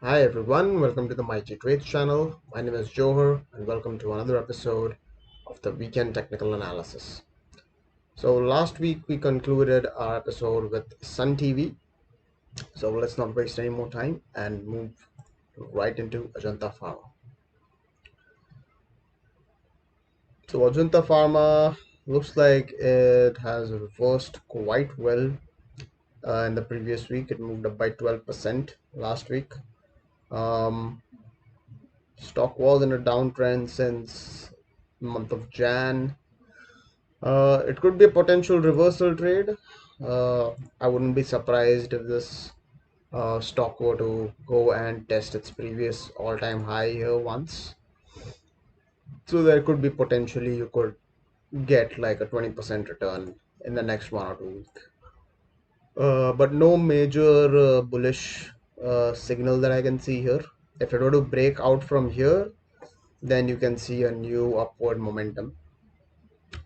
Hi everyone, welcome to the Mighty Trades channel. My name is Johar and welcome to another episode of the Weekend Technical Analysis. So last week we concluded our episode with Sun TV. So let's not waste any more time and move right into Ajanta Pharma. So Ajanta Pharma looks like it has reversed quite well in the previous week. It moved up by 12% last week. Stock was in a downtrend since month of Jan. It could be a potential reversal trade. I wouldn't be surprised if this stock were to go and test its previous all-time high here once. So there could be potentially you could get like a 20% return in the next 1 or 2 weeks. But no major bullish signal that I can see here. If it were to break out from here, then you can see a new upward momentum.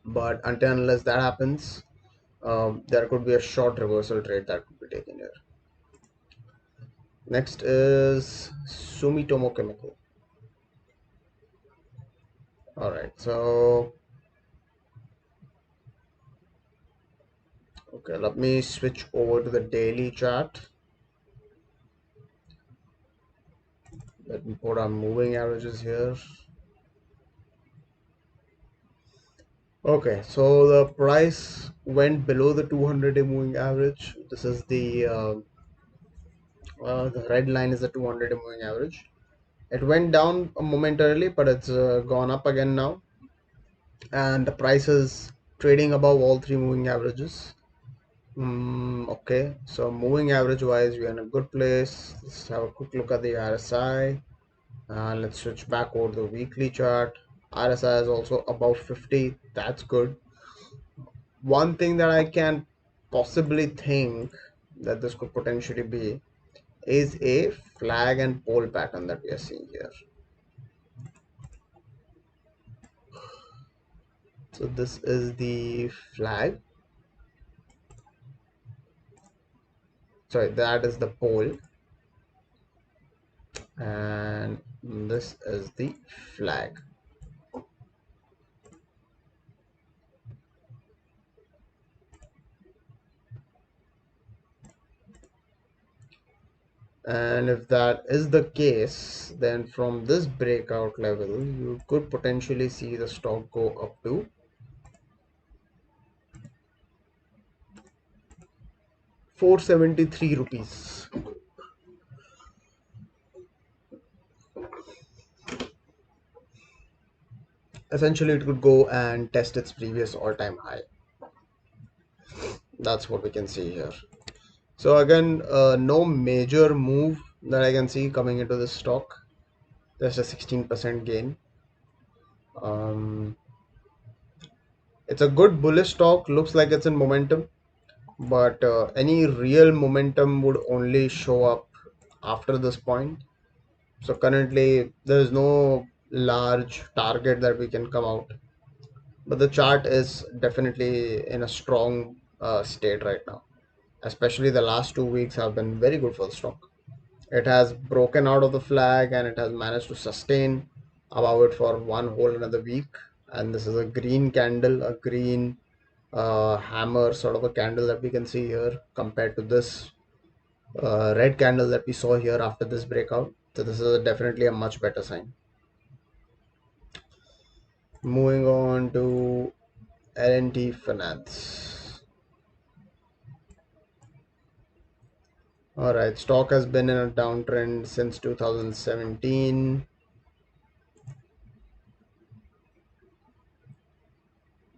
But until unless that happens, there could be a short reversal trade that could be taken here. Next is Sumitomo Chemical. All right, so okay, let me switch over to the daily chart. Let me put our moving averages here. Okay, so the price went below the 200-day moving average. This is the red line is the 200-day moving average. It went down momentarily, but it's gone up again now, and the price is trading above all three moving averages. Okay, so moving average wise, we're in a good place. Let's have a quick look at the RSI. Let's switch back over to the weekly chart. RSI is also above 50. That's good. One thing that I can possibly think that this could potentially be is a flag and pole pattern that we are seeing here. So this is the flag. Sorry, that is the pole. And this is the flag. And if that is the case, then from this breakout level, you could potentially see the stock go up to 473 rupees. Essentially, it could go and test its previous all-time high. That's what we can see here. So again, no major move that I can see coming into this stock. There's a 16% gain. It's a good bullish stock. Looks like it's in momentum, but any real momentum would only show up after this point. So currently there is no large target that we can come out, but the chart is definitely in a strong state right now. Especially the last 2 weeks have been very good for the stock. It has broken out of the flag and it has managed to sustain above it for one whole another week. And this is a green candle, a green hammer sort of a candle that we can see here compared to this red candle that we saw here after this breakout. So this is definitely a much better sign. Moving on to L&T Finance. All right, stock has been in a downtrend since 2017.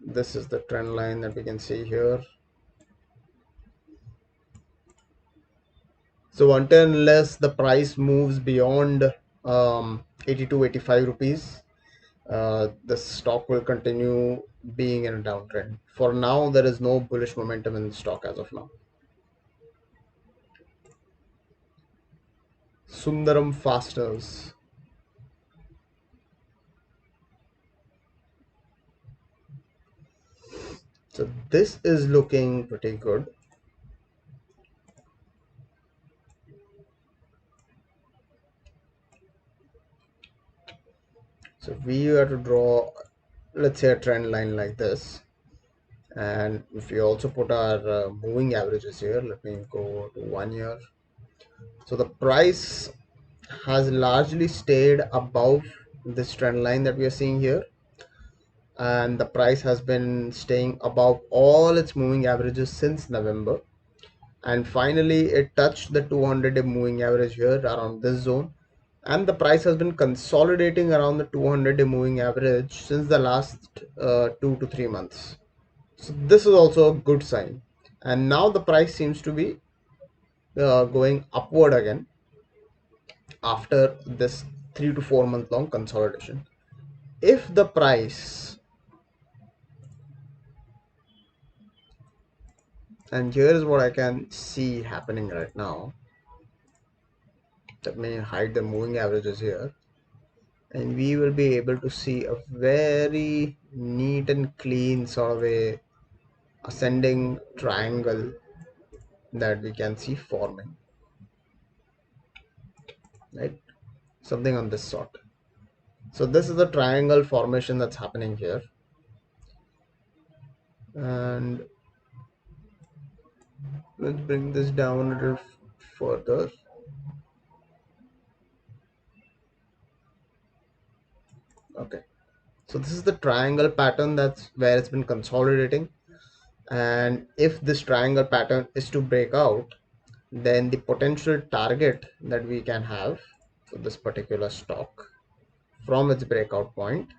This is the trend line that we can see here. So unless the price moves beyond 82-85 rupees, the stock will continue being in a downtrend. For now, there is no bullish momentum in the stock as of now. SUNDRMFAST. So this is looking pretty good. So if we were to draw, let's say, a trend line like this, and if we also put our moving averages here, let me go to 1 year. So the price has largely stayed above this trend line that we are seeing here, and the price has been staying above all its moving averages since November, and finally it touched the 200-day moving average here around this zone, and the price has been consolidating around the 200-day moving average since the last 2 to 3 months. So this is also a good sign, and now the price seems to be going upward again after this 3 to 4 month long consolidation. If the price, and here is what I can see happening right now, let me hide the moving averages here, and we will be able to see a very neat and clean sort of a ascending triangle that we can see forming, right? Something on this sort. So this is the triangle formation that's happening here, and let's bring this down a little further. Okay, so this is the triangle pattern that's where it's been consolidating, and if this triangle pattern is to break out, then the potential target that we can have for this particular stock from its breakout point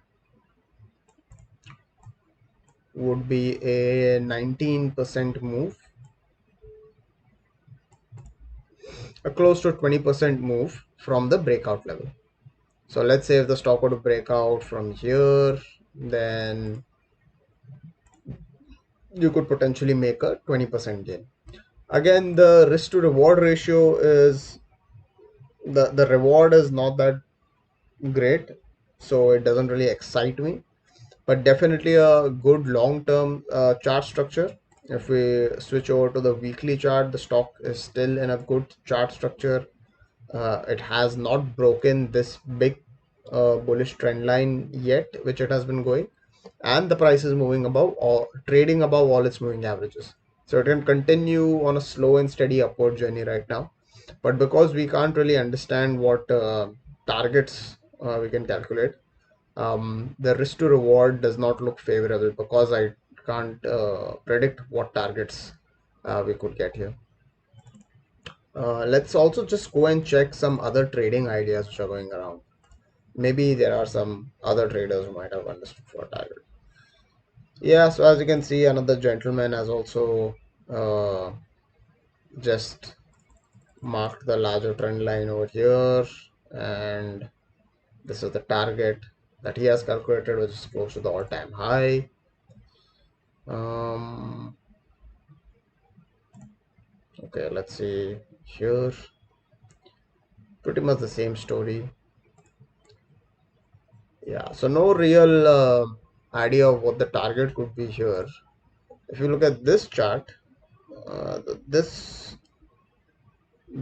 would be a 19% move, a close to 20% move from the breakout level. So let's say if the stock were to break out from here, then you could potentially make a 20% gain. Again, the risk to reward ratio is the reward is not that great, so it doesn't really excite me, but definitely a good long-term chart structure. If we switch over to the weekly chart, the stock is still in a good chart structure. It has not broken this big bullish trend line yet, which it has been going, and the price is moving above or trading above all its moving averages. So it can continue on a slow and steady upward journey right now. But because we can't really understand what targets we can calculate, the risk to reward does not look favorable because I can't predict what targets we could get here. Let's also just go and check some other trading ideas which are going around. Maybe there are some other traders who might have understood for a target. Yeah, so as you can see, another gentleman has also uh, just marked the larger trend line over here, and this is the target that he has calculated, which is close to the all-time high. Okay, let's see here. Pretty much the same story. Yeah, so no real idea of what the target could be here. If you look at this chart, this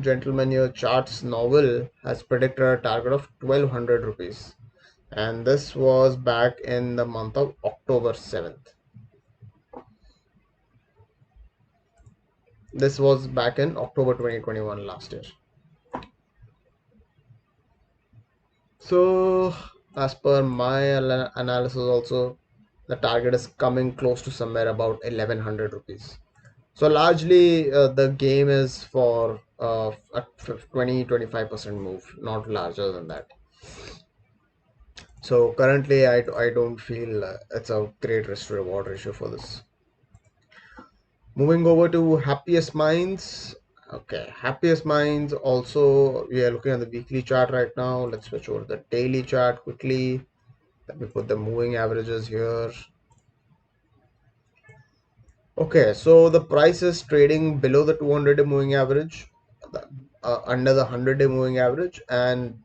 gentleman here, charts novel, has predicted a target of 1200 rupees, and this was back in the month of October 7th. This was back in October 2021 last year. So as per my analysis also, the target is coming close to somewhere about 1100 rupees. So largely the game is for a 20-25% move, not larger than that. So currently I don't feel it's a great risk to reward ratio for this. Moving over to happiest minds. Okay, happiest minds also, we are looking at the weekly chart right now. Let's switch over to the daily chart quickly. Let me put the moving averages here. Okay, so the price is trading below the 200-day moving average, under the 100-day moving average, and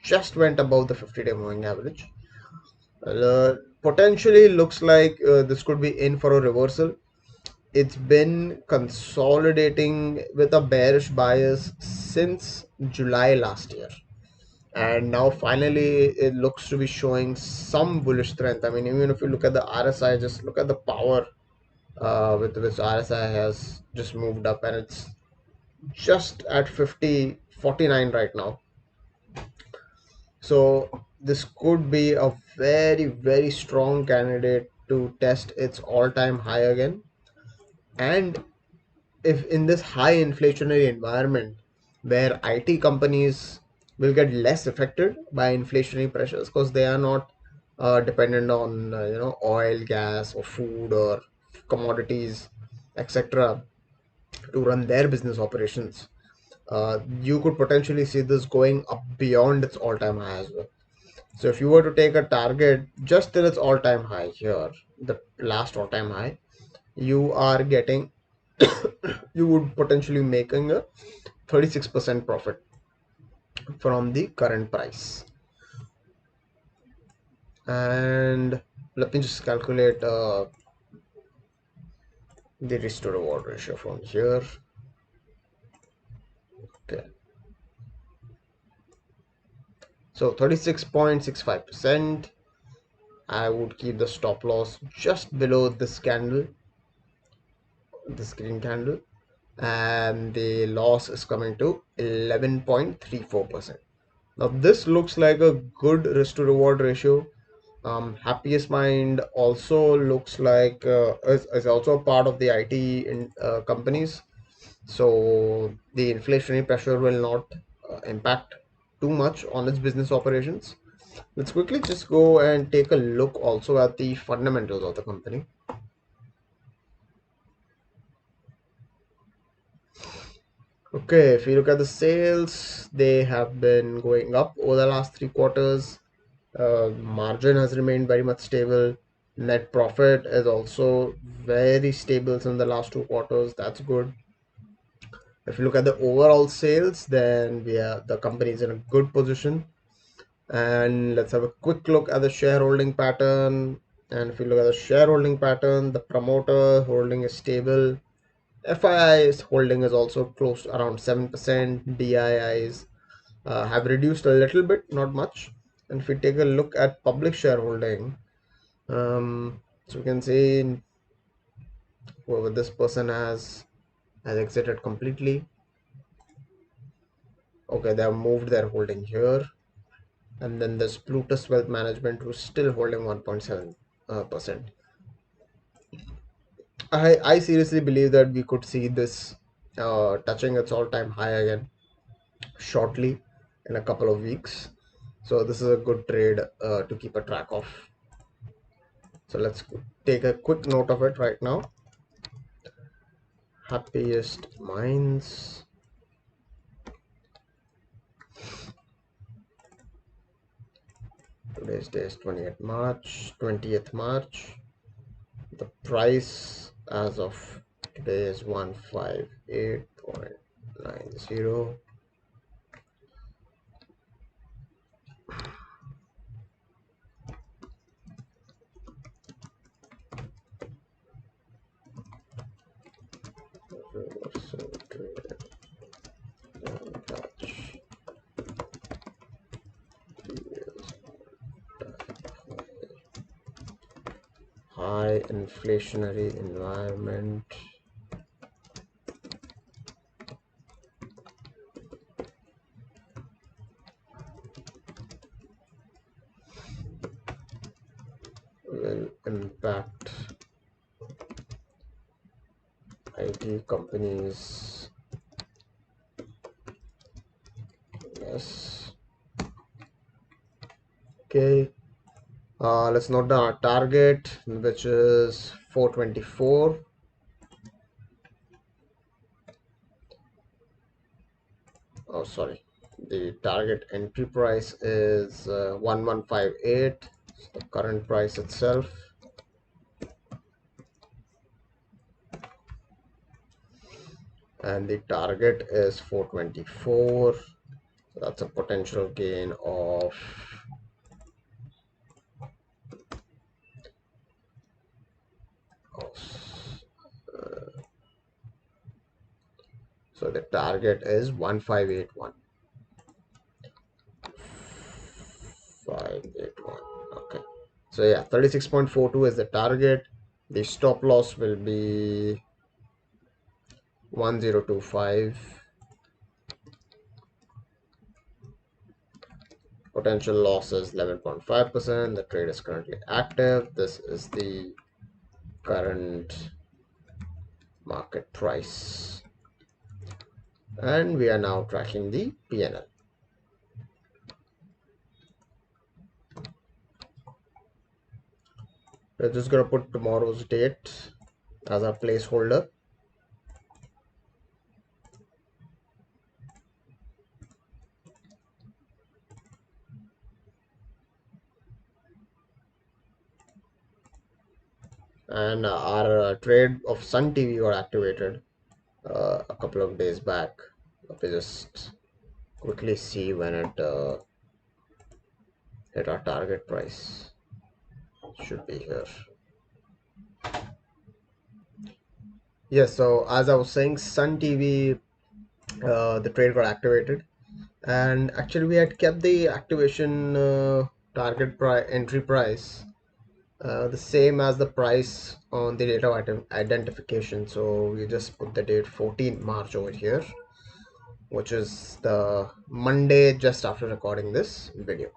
just went above the 50-day moving average. Potentially looks like this could be in for a reversal. It's been consolidating with a bearish bias since July last year. and now finally it looks to be showing some bullish strength. I mean, even if you look at the RSI, just look at the power with which RSI has just moved up, and it's just at 50.49 right now. So this could be a very, very strong candidate to test its all-time high again. And if in this high inflationary environment where IT companies will get less affected by inflationary pressures because they are not dependent on oil, gas, or food or commodities, etc., to run their business operations, you could potentially see this going up beyond its all-time high as well. So if you were to take a target just till its all-time high here, the last all-time high, you are getting you would potentially making a 36% profit from the current price. And let me just calculate the risk to reward ratio from here. Okay, so 36.65%. I would keep the stop loss just below this candle, this green candle, and the loss is coming to 11.34%. Now this looks like a good risk to reward ratio. Happiest Mind also looks like is also a part of the IT companies, so the inflationary pressure will not impact too much on its business operations. Let's quickly just go and take a look also at the fundamentals of the company. Okay, if you look at the sales, they have been going up over the last 3 quarters. Margin has remained very much stable. Net profit is also very stable in the last 2 quarters. That's good. If you look at the overall sales, then the company is in a good position. And let's have a quick look at the shareholding pattern. And if you look at the shareholding pattern, the promoter holding is stable. FII's holding is also close to around 7%. DIIs have reduced a little bit, not much. And if we take a look at public shareholding, so we can see whoever this person has exited completely. Okay, they have moved their holding here. And then there's Plutus Wealth Management, who's still holding 1.7%. I seriously believe that we could see this touching its all-time high again shortly in a couple of weeks. So this is a good trade to keep a track of. So let's take a quick note of it right now. Happiest Minds. Today's day is 20th March. The price as of today is 158.90. High inflationary environment. Will impact IT companies. Yes. Okay. Let's note down our target, which is 424. Oh, sorry. The target entry price is 1158. The current price itself. And the target is 424. So that's a potential gain of so the target is 1581. 581. Okay, so yeah, 36.42 is the target. The stop loss will be 1025. Potential loss is 11.5%. The trade is currently active. This is the current market price, and we are now tracking the PNL. We're just gonna put tomorrow's date as a placeholder. And our trade of Sun TV got activated a couple of days back. Let me just quickly see when it hit our target price. Should be here. Yes, so as I was saying, Sun TV, the trade got activated, and actually we had kept the activation target price entry price the same as the price on the date of identification. So we just put the date 14th March over here, which is the Monday just after recording this video.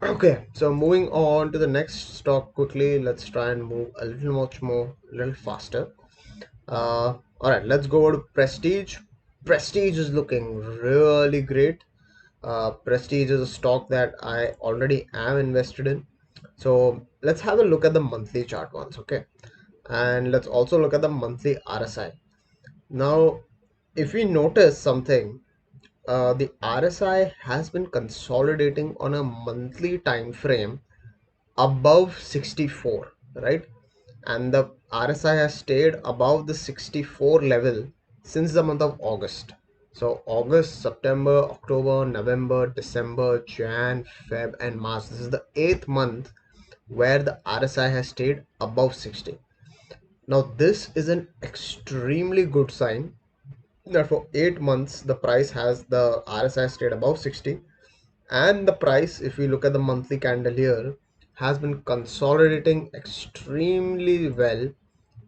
Okay, so moving on to the next stock quickly. Let's try and move a little faster. All right, let's go to Prestige. Prestige is looking really great. Prestige is a stock that I already am invested in. So let's have a look at the monthly chart once, okay? And let's also look at the monthly RSI. Now, if we notice something, the RSI has been consolidating on a monthly time frame above 64, right? And the RSI has stayed above the 64 level since the month of August. So August, September, October, November, December, Jan, Feb, and March. This is the 8th month where the RSI has stayed above 60. Now this is an extremely good sign that for 8 months the price has the RSI stayed above 60, and the price, if we look at the monthly candle here, has been consolidating extremely well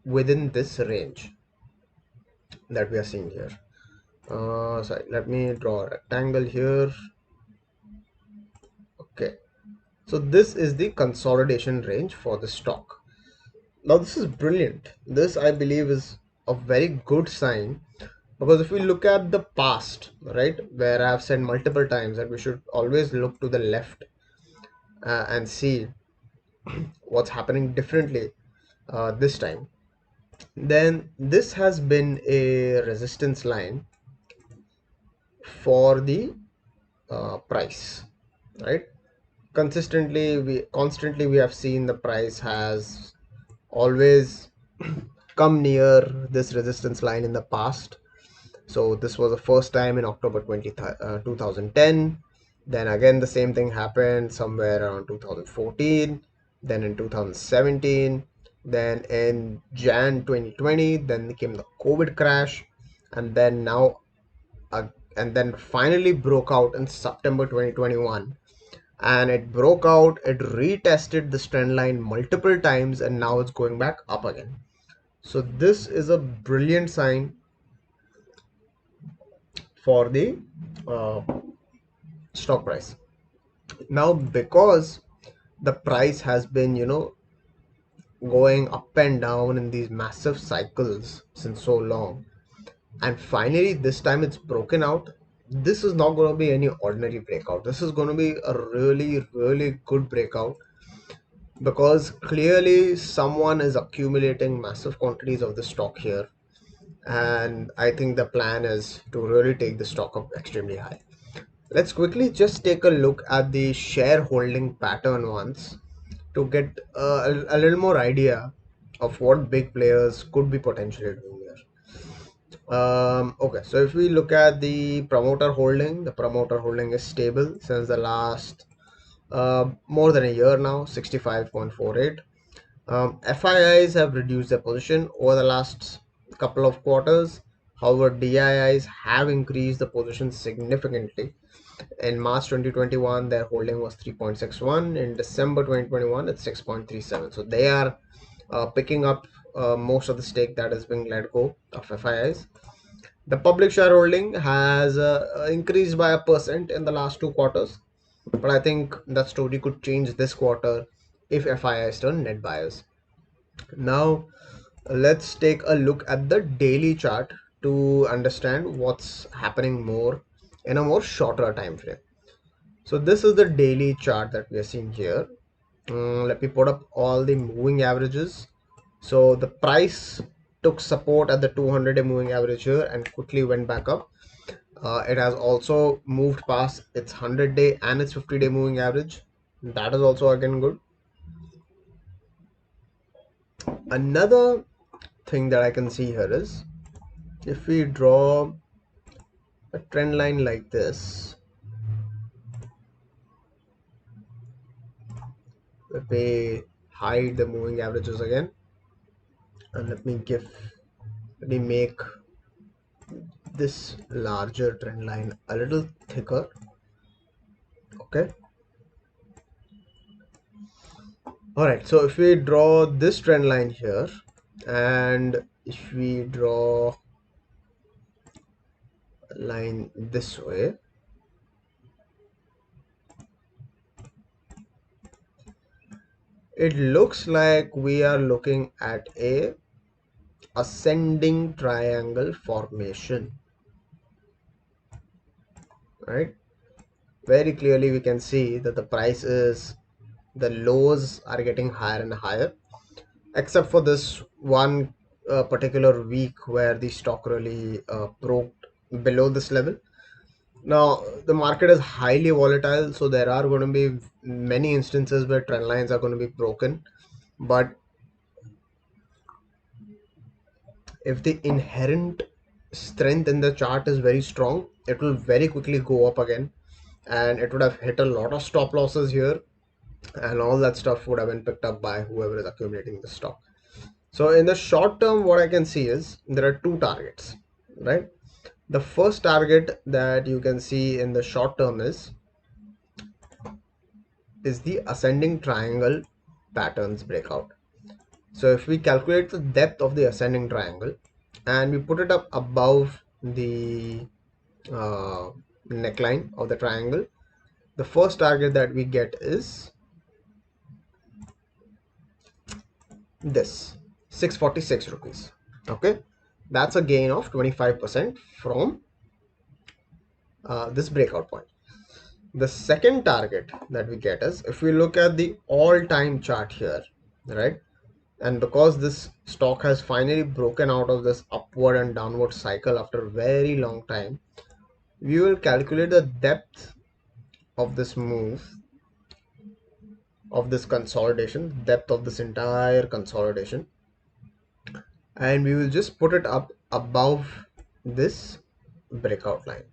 within this range that we are seeing here. Sorry, let me draw a rectangle here. Okay, so this is the consolidation range for the stock. Now this is brilliant. This, I believe, is a very good sign, because if we look at the past, right, where I've said multiple times that we should always look to the left and see what's happening differently this time, then this has been a resistance line for the price, right? Constantly we have seen the price has always come near this resistance line in the past. So this was the first time in October 2010. Then again the same thing happened somewhere around 2014, then in 2017, then in Jan 2020, then came the COVID crash, and then now and then finally broke out in September 2021. And it broke out, it retested this trend line multiple times, and now it's going back up again. So this is a brilliant sign for the uh, stock price. Now, because the price has been, going up and down in these massive cycles since so long, and finally this time it's broken out, this is not going to be any ordinary breakout. This is going to be a really, really good breakout, because clearly someone is accumulating massive quantities of the stock here, and I think the plan is to really take the stock up extremely high. Let's quickly just take a look at the shareholding pattern once, to get a little more idea of what big players could be potentially doing here. Okay, so if we look at the promoter holding is stable since the last more than a year now, 65.48. FIIs have reduced their position over the last couple of quarters. However, DIIs have increased the position significantly. In March 2021, their holding was 3.61. In December 2021, it's 6.37. So they are picking up most of the stake that is being let go of FIIs. The public shareholding has increased by 1% in the last 2 quarters, but I think that story could change this quarter if FIIs turn net buyers. Now, let's take a look at the daily chart to understand what's happening more in a more shorter time frame. So this is the daily chart that we are seeing here. Let me put up all the moving averages. So the price took support at the 200-day moving average here and quickly went back up. It has also moved past its 100-day and its 50-day moving average. That is also again good. Another thing that I can see here is if we draw a trend line like this, let me hide the moving averages again, and let me make this larger trend line a little thicker. Okay. All right. So if we draw this trend line here, and if we draw a line this way, it looks like we are looking at a ascending triangle formation, right? Very clearly we can see that the lows are getting higher and higher, except for this one particular week where the stock really broke below this level. Now the market is highly volatile, so there are going to be many instances where trend lines are going to be broken, but if the inherent strength in the chart is very strong, it will very quickly go up again, and it would have hit a lot of stop losses here, and all that stuff would have been picked up by whoever is accumulating the stock. So in the short term, what I can see is there are two targets, right? The first target that you can see in the short term is the ascending triangle patterns breakout. So if we calculate the depth of the ascending triangle and we put it up above the neckline of the triangle, the first target that we get is this 646 rupees. Okay, that's a gain of 25% from this breakout point. The second target that we get is if we look at the all-time chart here, right? And because this stock has finally broken out of this upward and downward cycle after a very long time, we will calculate the depth of this move, of this consolidation, depth of this entire consolidation, and we will just put it up above this breakout line,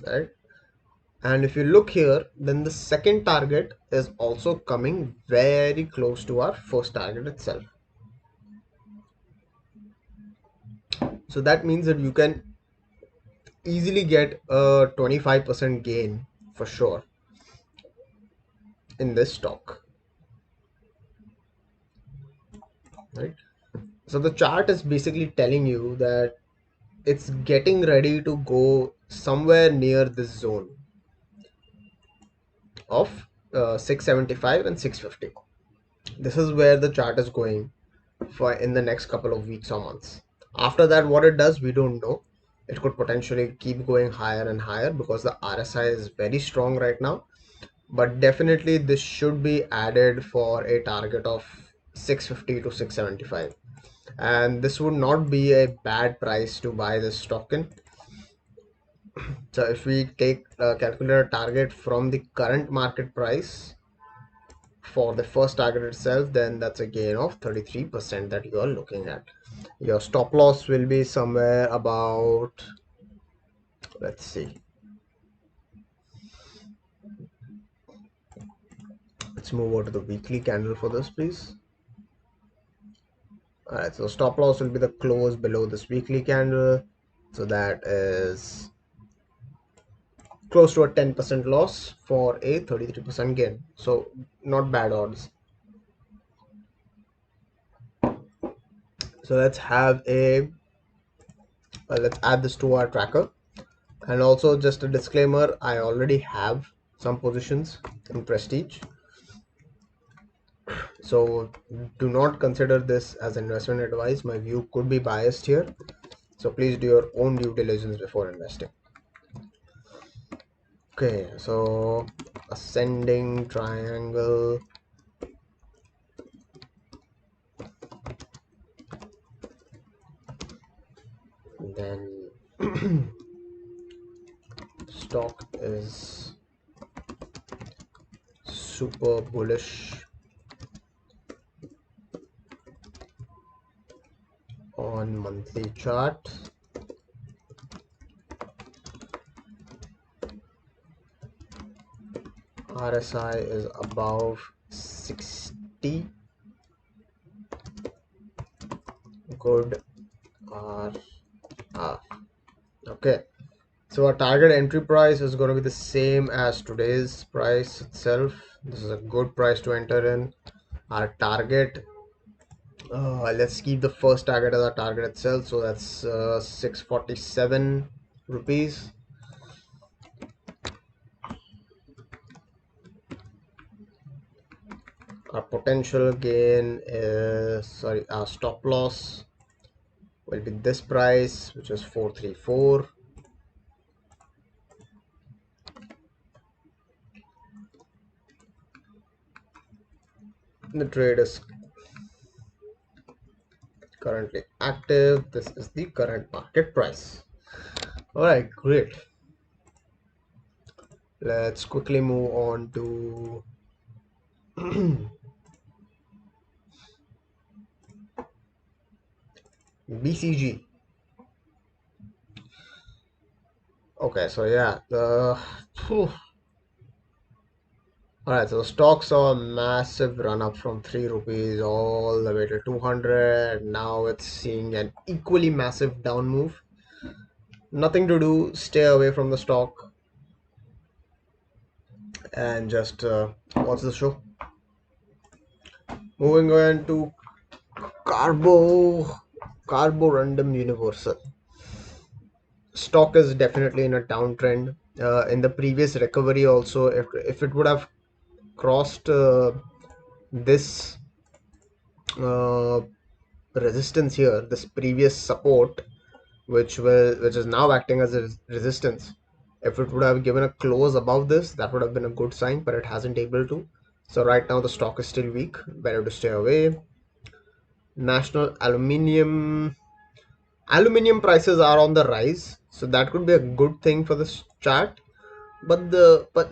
right? And if you look here, then the second target is also coming very close to our first target itself. So that means that you can easily get a 25% gain for sure in this stock, right? So the chart is basically telling you that it's getting ready to go somewhere near this zone of 675 and 650. This is where the chart is going for in the next couple of weeks or months. After that, what it does, we don't know. It could potentially keep going higher and higher because the RSI is very strong right now. But definitely this should be added for a target of 650 to 675. And this would not be a bad price to buy this stock in. So if we take calculate a target from the current market price for the first target itself, then that's a gain of 33% that you are looking at. Your stop loss will be somewhere about, let's see, let's move over to the weekly candle for this, please. All right, so stop loss will be the close below this weekly candle. So that is close to a 10% loss for a 33% gain. So not bad odds. So let's add this to our tracker. And also just a disclaimer, I already have some positions in Prestige. So do not consider this as investment advice. My view could be biased here. So please do your own due diligence before investing. Okay, so ascending triangle. Then stock is super bullish on monthly chart. RSI is above 60. Good RR. Okay, so our target entry price is going to be the same as today's price itself. This is a good price to enter in. Our target, let's keep the first target as our target itself. So that's 647 rupees. Our potential gain is, sorry, our stop loss will be this price, which is 434. The trade is currently active. This is the current market price. All right, great. Let's quickly move on to BCG. Okay, so yeah, alright, so the stock saw a massive run up from 3 rupees all the way to 200. Now it's seeing an equally massive down move. Nothing to do, stay away from the stock and just watch the show. Moving on to Carborundum Universal. Stock is definitely in a downtrend. In the previous recovery also, if it would have crossed this uh, resistance here, this previous support, which is now acting as a resistance, if it would have given a close above this, that would have been a good sign, but it hasn't able to. So right now the stock is still weak, better to stay away. National Aluminium prices are on the rise, so that could be a good thing for this chart, but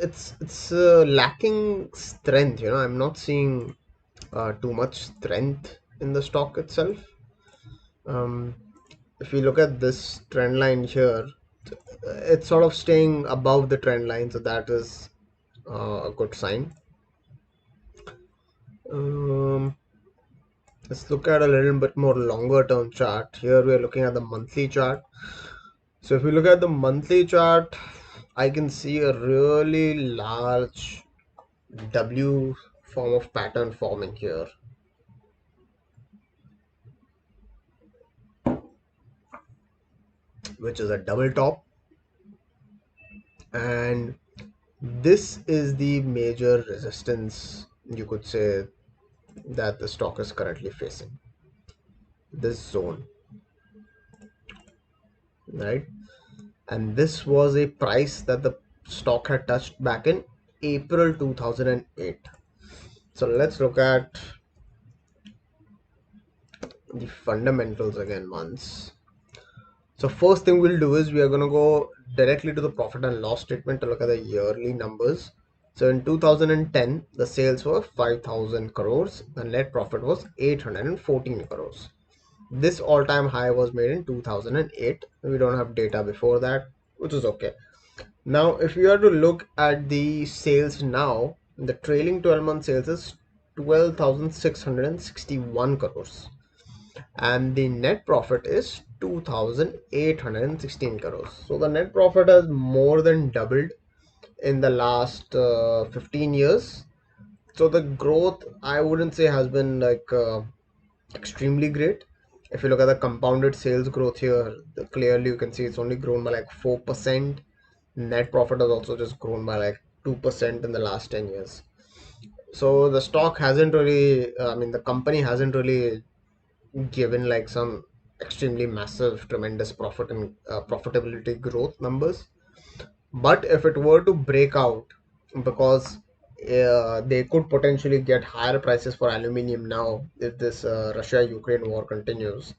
it's lacking strength. I'm not seeing too much strength in the stock itself. um, if you look at this trend line here, it's sort of staying above the trend line, so that is a good sign. Let's look at a little bit more longer term chart. Here we are looking at the monthly chart. So if we look at the monthly chart, I can see a really large W form of pattern forming here, which is a double top, and this is the major resistance, you could say, that the stock is currently facing, this zone, right? And this was a price that the stock had touched back in April 2008. So let's look at the fundamentals again once. So first thing we'll do is we are going to go directly to the profit and loss statement to look at the yearly numbers. So in 2010, the sales were 5,000 crores and net profit was 814 crores. This all-time high was made in 2008. We don't have data before that, which is okay. Now, if we are to look at the sales now, the trailing 12-month sales is 12,661 crores. And the net profit is 2,816 crores. So the net profit has more than doubled in the last 15 years. So the growth, I wouldn't say has been like extremely great. If you look at the compounded sales growth here, clearly you can see it's only grown by like 4%. Net profit has also just grown by like 2% in the last 10 years. So the stock hasn't really, I mean, the company hasn't really given like some extremely massive, tremendous profit and profitability growth numbers. But if it were to break out, because they could potentially get higher prices for aluminium now if this Russia-Ukraine war continues,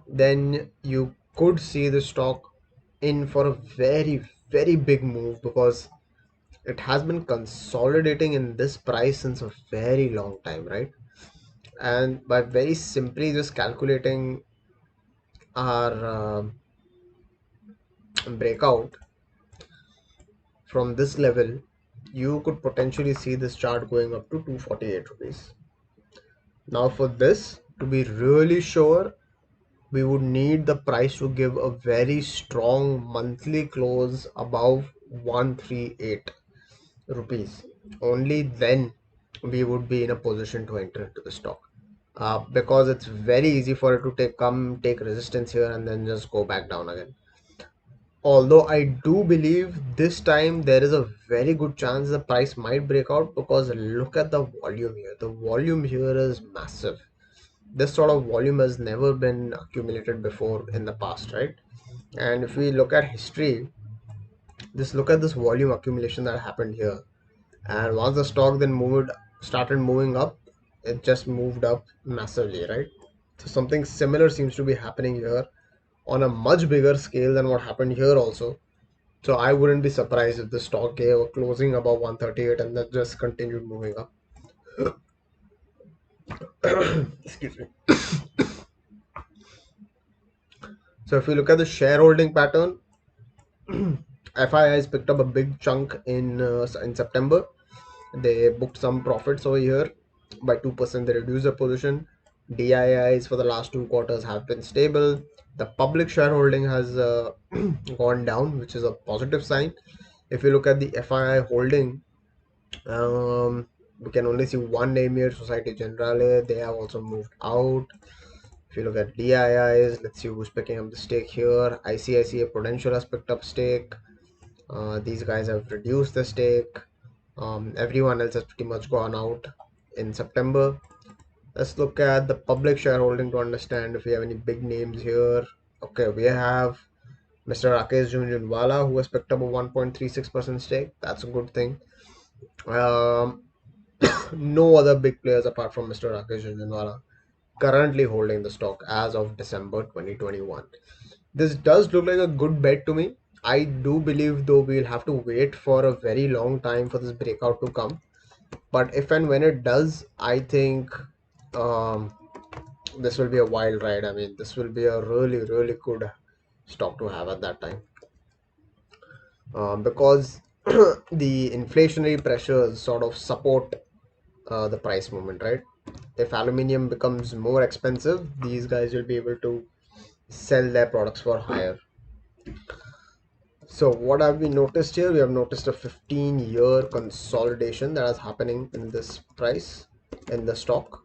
then you could see the stock in for a very, very big move, because it has been consolidating in this price since a very long time, right? And by very simply just calculating our breakout from this level, you could potentially see this chart going up to 248 rupees. Now for this to be really sure, we would need the price to give a very strong monthly close above 138 rupees. Only then we would be in a position to enter into the stock. Because it's very easy for it to take resistance here and then just go back down again. Although I do believe this time there is a very good chance the price might break out, because look at the volume here. The volume here is massive. This sort of volume has never been accumulated before in the past, right? And if we look at history, just look at this volume accumulation that happened here. And once the stock then started moving up, it just moved up massively, right? So something similar seems to be happening here on a much bigger scale than what happened here also. So I wouldn't be surprised if the stock gave a closing above 138 and then just continued moving up. Excuse me. So if you look at the shareholding pattern, FI has picked up a big chunk in September. They booked some profits over here. By 2% they reduced their position. DIIs for the last 2 quarters have been stable. The public shareholding has gone down, which is a positive sign. If you look at the FII holding, we can only see one name here, Society Generale. They have also moved out. If you look at DIIs, let's see who's picking up the stake here. ICICI Prudential has picked up stake. These guys have reduced the stake. Everyone else has pretty much gone out in September. Let's look at the public shareholding to understand if we have any big names here. Okay, we have Mr. Rakesh Jhunjhunwala, who has picked up a 1.36% stake. That's a good thing. No other big players apart from Mr. Rakesh Jhunjhunwala currently holding the stock as of December 2021. This does look like a good bet to me. I do believe though we'll have to wait for a very long time for this breakout to come. But if and when it does, I think um, this will be a wild ride. I mean, this will be a really, really good stock to have at that time. Because the inflationary pressures sort of support the price movement, right? If aluminium becomes more expensive, these guys will be able to sell their products for higher. So what have we noticed here? We have noticed a 15-year consolidation that is happening in this price, in the stock.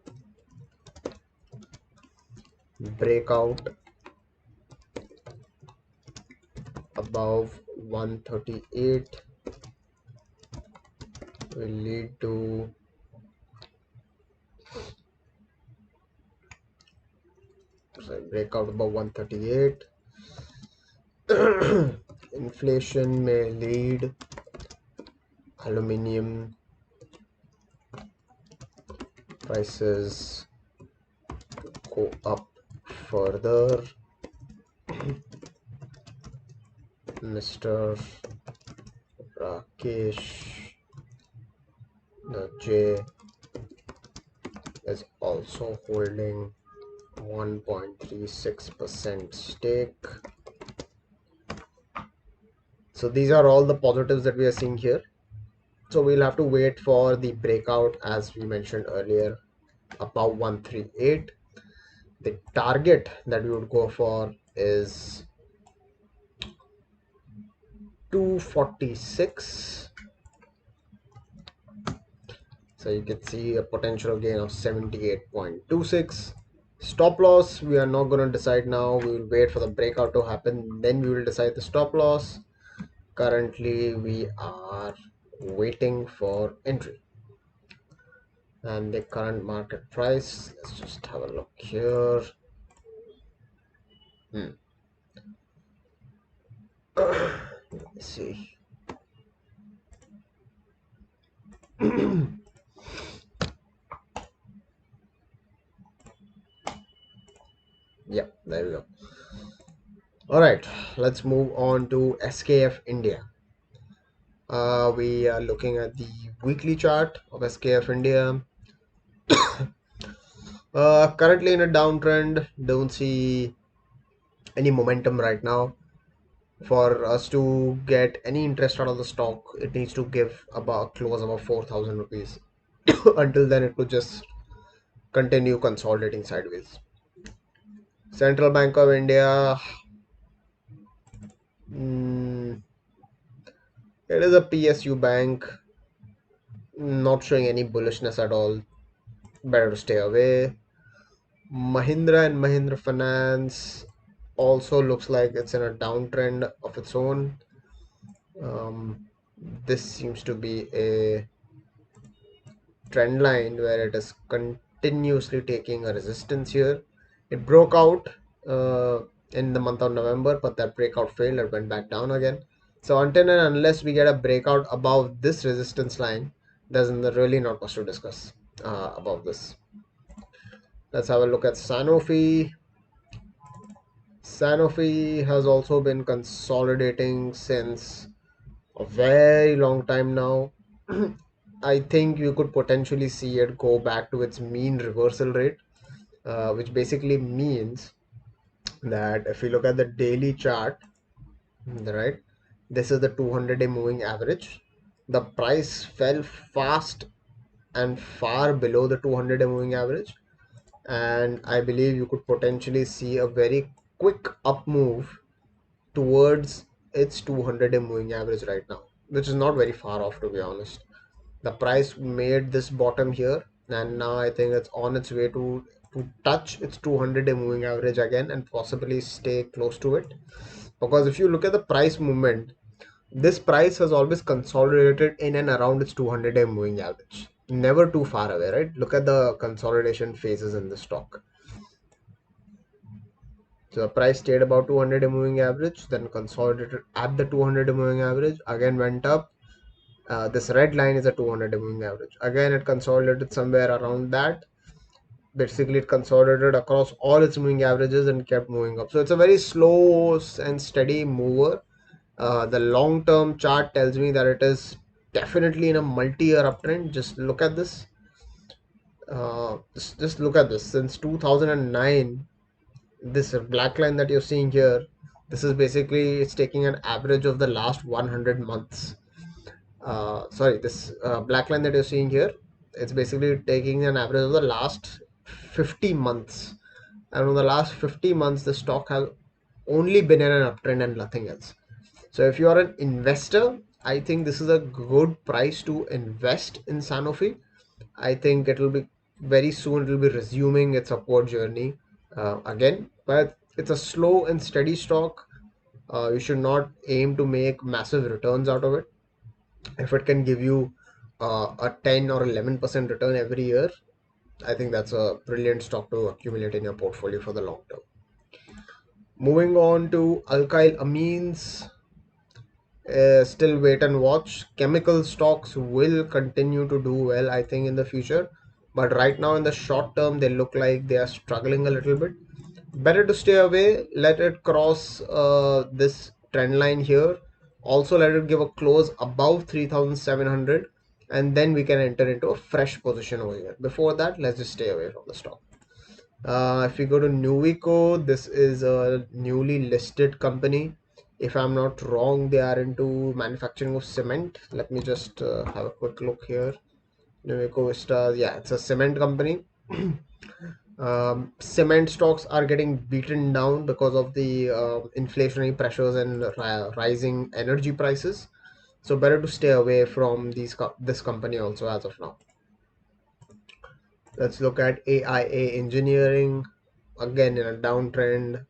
Breakout above 138 will lead to breakout above 138. Inflation may lead aluminium prices to go up further. Mr. Rakesh, the J, is also holding 1.36% stake. So these are all the positives that we are seeing here. So we'll have to wait for the breakout, as we mentioned earlier, above 138. The target that we would go for is 246. So you can see a potential gain of 78.26. Stop loss, we are not going to decide now. We will wait for the breakout to happen. Then we will decide the stop loss. Currently, we are waiting for entry. And the current market price, let's just have a look here. Let's see. Yeah, there we go. All right, let's move on to SKF India. We are looking at the weekly chart of SKF India. Currently in a downtrend, don't see any momentum right now. For us to get any interest out of the stock, it needs to give about close about 4,000 rupees. Until then, it could just continue consolidating sideways. Central Bank of India, mm, it is a PSU bank, not showing any bullishness at all. Better to stay away. Mahindra and Mahindra Finance also looks like it's in a downtrend of its own. This seems to be a trend line where it is continuously taking a resistance here. It broke out in the month of November, but that breakout failed. It went back down again. So until and unless we get a breakout above this resistance line, there's really not much to discuss about this. Let's have a look at Sanofi. Sanofi has also been consolidating since a very long time now. I think you could potentially see it go back to its mean reversal rate, which basically means that if you look at the daily chart, right, this is the 200-day moving average. The price fell fast and far below the 200-day moving average, and I believe you could potentially see a very quick up move towards its 200-day moving average right now, which is not very far off, to be honest. The price made this bottom here, and now I think it's on its way to touch its 200-day moving average again and possibly stay close to it. Because if you look at the price movement, this price has always consolidated in and around its 200-day moving average, never too far away, right? Look at the consolidation phases in the stock. So the price stayed about 200-day moving average, then consolidated at the 200-day moving average, again went up. This red line is a 200-day moving average. Again, it consolidated somewhere around that. Basically, it consolidated across all its moving averages and kept moving up. So it's a very slow and steady mover. The long-term chart tells me that it is definitely in a multi-year uptrend. Just look at this. Just look at this. Since 2009, this black line that you're seeing here, this is basically, it's taking an average of the last 100 months. Sorry, this black line that you're seeing here, it's basically taking an average of the last 50 months. And over the last 50 months, the stock has only been in an uptrend and nothing else. So if you are an investor, I think this is a good price to invest in Sanofi. I think it will be very soon, it will be resuming its upward journey again, but it's a slow and steady stock. You should not aim to make massive returns out of it. If it can give you a 10 or 11% return every year, I think that's a brilliant stock to accumulate in your portfolio for the long term. Moving on to alkyl amines, still wait and watch. Chemical stocks will continue to do well, I think, in the future, but right now in the short term, they look like they are struggling a little bit. Better to stay away. Let it cross this trend line here. Also, let it give a close above 3,700, and then we can enter into a fresh position over here. Before that, let's just stay away from the stock. If we go to Nuvico, this is a newly listed company. If I'm not wrong, they are into manufacturing of cement. Let me just have a quick look here. Nuvico Vista, yeah, it's a cement company. Cement stocks are getting beaten down because of the inflationary pressures and rising energy prices. So better to stay away from this company also as of now. Let's look at AIA Engineering, again in a downtrend.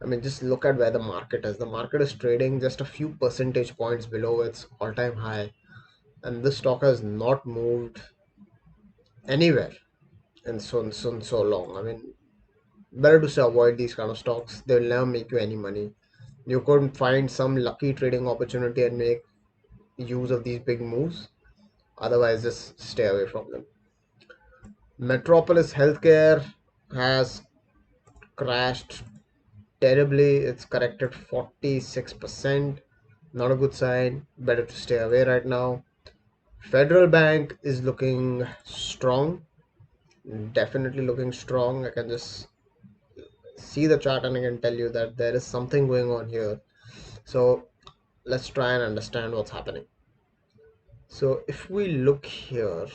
I mean, just look at where the market is. The market is trading just a few percentage points below its all-time high, and this stock has not moved anywhere in so long. I mean, better to say avoid these kind of stocks. They will never make you any money. You could find some lucky trading opportunity and make use of these big moves. Otherwise, just stay away from them. Metropolis Healthcare has crashed terribly. It's corrected 46%. Not a good sign. Better to stay away right now. Federal Bank is looking strong. Definitely looking strong. I can just see the chart and I can tell you that there is something going on here. So let's try and understand what's happening. So if we look here,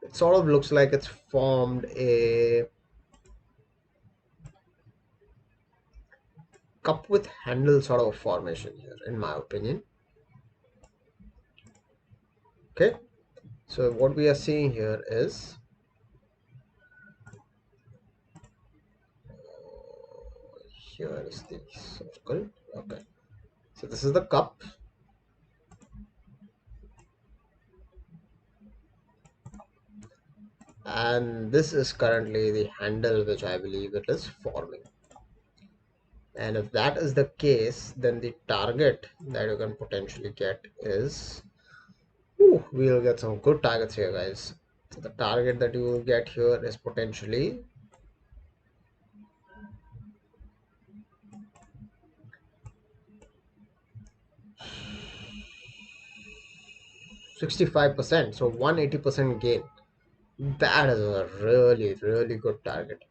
it sort of looks like it's formed a cup with handle sort of formation here, in my opinion. Okay, so what we are seeing here is here is the circle. Okay, so this is the cup, and this is currently the handle which I believe it is forming. And if that is the case, then the target that you can potentially get is, we'll get some good targets here, guys. So the target that you will get here is potentially 65%, so 180% gain. That is a really good target.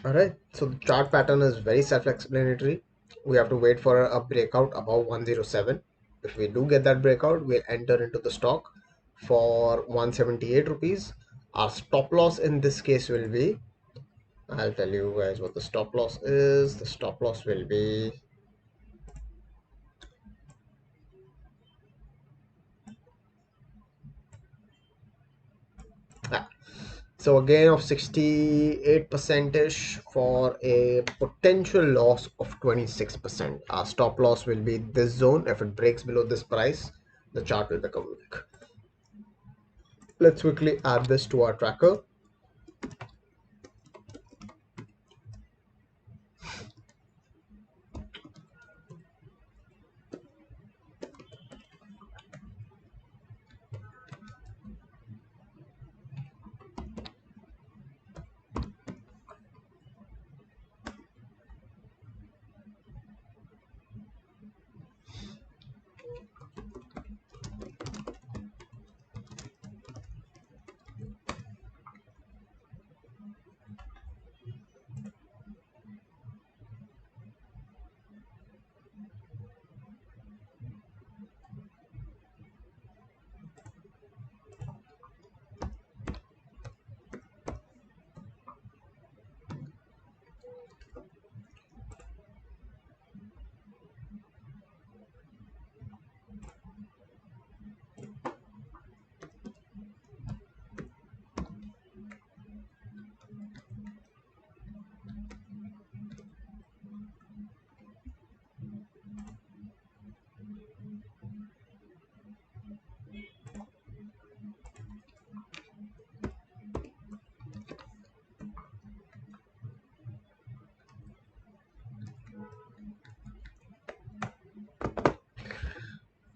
All right, so the chart pattern is very self-explanatory. We have to wait for a breakout above 107. If we do get that breakout, we'll enter into the stock for 178 rupees. Our stop loss in this case will be, I'll tell you guys what the stop loss is. The stop loss will be, so a gain of 68%ish for a potential loss of 26%. Our stop loss will be this zone. If it breaks below this price, the chart will become weak. Let's quickly add this to our tracker.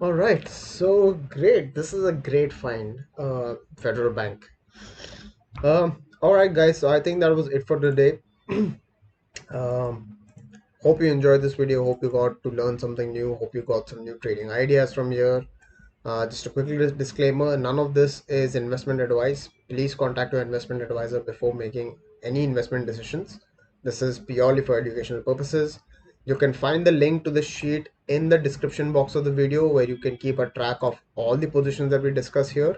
All right, so great. This is a great find, Federal Bank. All right, guys. So I think that was it for today. um, Hope you enjoyed this video. Hope you got to learn something new. Hope you got some new trading ideas from here. Just a quick disclaimer, none of this is investment advice. Please contact your investment advisor before making any investment decisions. This is purely for educational purposes. You can find the link to the sheet in the description box of the video where you can keep a track of all the positions that we discuss here.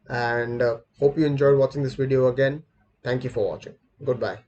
And hope you enjoyed watching this video again. Thank you for watching. Goodbye.